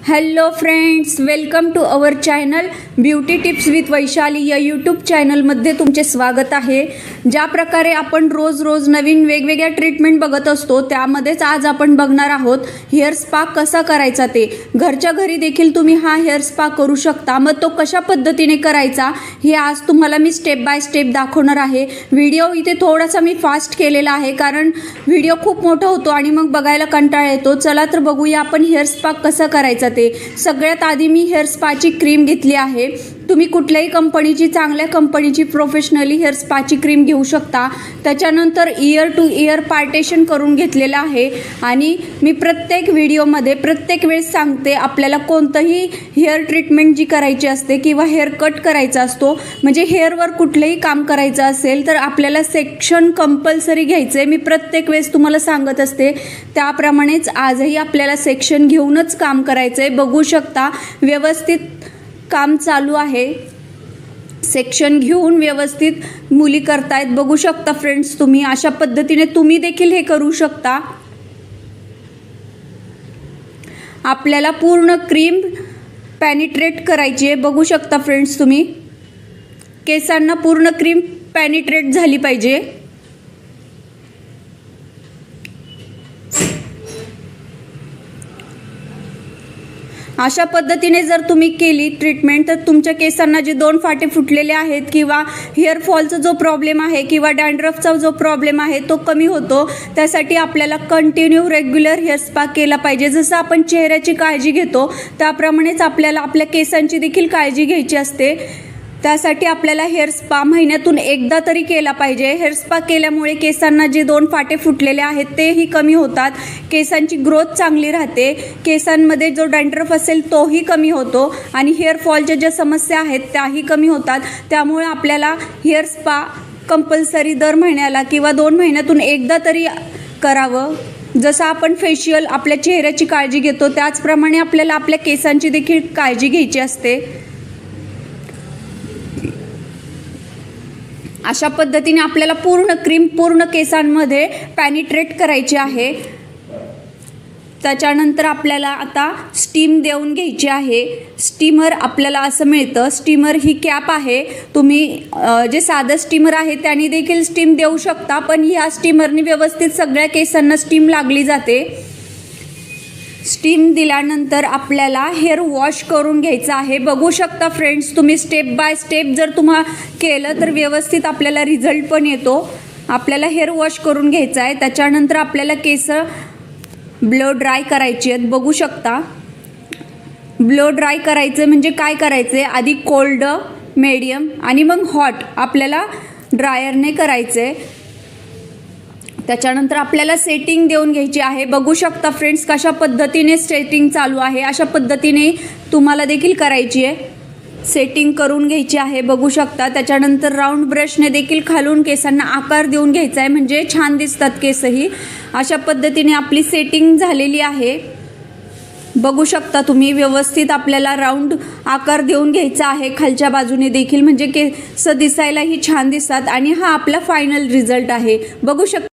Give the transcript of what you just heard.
Hello friends, welcome to our channel beauty tips with Vaishali या YouTube चॅनलमध्ये तुमचे स्वागत आहे. ज्या प्रकारे आपण रोज नवीन वेगवेगळ्या ट्रीटमेंट बघत असतो, त्यामध्येच आज आपण बघणार आहोत हेअर स्पा कसा करायचा. ते घरच्या घरी देखील तुम्ही हा हेअर स्पा करू शकता. मग तो कशा पद्धतीने करायचा हे आज तुम्हाला मी स्टेप बाय स्टेप दाखवणार आहे. व्हिडिओ इथे थोडासा मी फास्ट केलेला आहे, कारण व्हिडिओ खूप मोठा होतो आणि मग बघायला कंटाळा येतो. चला तर बघूया आपण हेअर स्पा कसा करायचा. सगळ्यात आधी मी हेअर स्पाची क्रीम घेतली आहे. तुम्ही कुठल्याही कंपनीची, चांगल्या कंपनीची प्रोफेशनली हेअर स्पाची क्रीम घेऊ शकता. त्याच्यानंतर इयर टू इयर पार्टेशन करून घेतलेलं आहे. आणि मी प्रत्येक व्हिडिओमध्ये प्रत्येक वेळेस सांगते, आपल्याला कोणतंही हेअर ट्रीटमेंट जी करायची असते किंवा हेअर कट करायचा असतो, म्हणजे हेअरवर कुठलंही काम करायचं असेल तर आपल्याला सेक्शन कंपल्सरी घ्यायचं आहे. मी प्रत्येक वेळेस तुम्हाला सांगत असते, त्याप्रमाणेच आजही आपल्याला सेक्शन घेऊनच काम करायचं आहे. बघू शकता व्यवस्थित काम चालू आहे. सेक्शन घेऊन व्यवस्थित मुली करतायत. बघू शकता फ्रेंड्स, तुम्ही अशा पद्धतीने तुम्ही देखील हे करू शकता. आपल्याला पूर्ण क्रीम पॅनिट्रेट करायची आहे. बघू शकता फ्रेंड्स, तुम्ही केसांना पूर्ण क्रीम पॅनिट्रेट झाली पाहिजे. अशा पद्धतीने जर तुम्ही केली ट्रीटमेंट, तर तुमच्या केसांना जे दोन फाटे फुटलेले आहेत किंवा हेअर फॉलचा जो प्रॉब्लेम आहे किंवा डॅन्ड्रफचा जो प्रॉब्लेम आहे तो कमी होतो. त्यासाठी आपल्याला कंटिन्यू रेग्युलर हेअर स्पा केला पाहिजे. जसं आपण चेहऱ्याची काळजी घेतो त्याप्रमाणेच आपल्याला आपल्या केसांची देखील काळजी घ्यायची असते. त्यासाठी आपल्याला हेअर स्पा महिन्यातून एकदा तरी केला पाहिजे. हेअर स्पा केल्यामुळे केसांना जे दोन फाटे फुटलेले आहेत तेही कमी होतात. केसांची ग्रोथ चांगली राहते. केसांमध्ये जो डॅन्ड्रफ असेल तोही कमी होतो आणि हेअर फॉलच्या ज्या समस्या आहेत त्याही कमी होतात. त्यामुळे आपल्याला हेअर स्पा कंपल्सरी दर महिन्याला किंवा 2 महिन्यातून एकदा तरी करावं. जसं आपण फेशियल आपल्या चेहऱ्याची काळजी घेतो, त्याचप्रमाणे आपल्याला आपल्या केसांची देखील काळजी घ्यायची असते. अशा पद्धतीने आपल्याला पूर्ण क्रीम पूर्ण केसांमध्ये पॅनिट्रेट करायची आहे. त्याच्यानंतर आपल्याला आता स्टीम देऊन घ्यायची आहे. स्टीमर आपल्याला असं मिळतं. स्टीमर ही कॅप आहे. तुम्ही जे साधं स्टीमर आहे त्याने देखील स्टीम देऊ शकता, पण ह्या स्टीमरने व्यवस्थित सगळ्या केसांना स्टीम लागली जाते. स्टीम दिल्यानंतर आपल्याला हेअर वॉश करून घ्यायचं आहे. बघू शकता फ्रेंड्स, तुम्ही स्टेप बाय स्टेप जर तुम्हाला केलं तर व्यवस्थित आपल्याला रिझल्ट पण येतो. आपल्याला हेअर वॉश करून घ्यायचं आहे. त्याच्यानंतर आपल्याला केस ब्लो ड्राय करायची आहेत. बघू शकता, ब्लो ड्राय करायचं म्हणजे काय करायचं आहे, आधी कोल्ड, मीडियम आणि मग हॉट आपल्याला ड्रायरने करायचं आहे. त्याच्यानंतर आपल्याला सेटिंग देऊन घ्यायची आहे. बघू शकता फ्रेंड्स, कशा पद्धतीने सेटिंग चालू आहे. अशा पद्धतीने तुम्हाला देखील करायची आहे. सेटिंग करून घ्यायची आहे. बघू शकता. त्याच्यानंतर राऊंड ब्रशने देखील खालून केसांना आकार देऊन घ्यायचा आहे, म्हणजे छान दिसतात केसही. अशा पद्धतीने आपली सेटिंग झालेली आहे. बघू शकता तुम्ही, व्यवस्थित आपल्याला राऊंड आकार देऊन घ्यायचा आहे खालच्या बाजूने देखील, म्हणजे केस दिसायलाही छान दिसतात. आणि हा आपला फायनल रिझल्ट आहे. बघू शकता.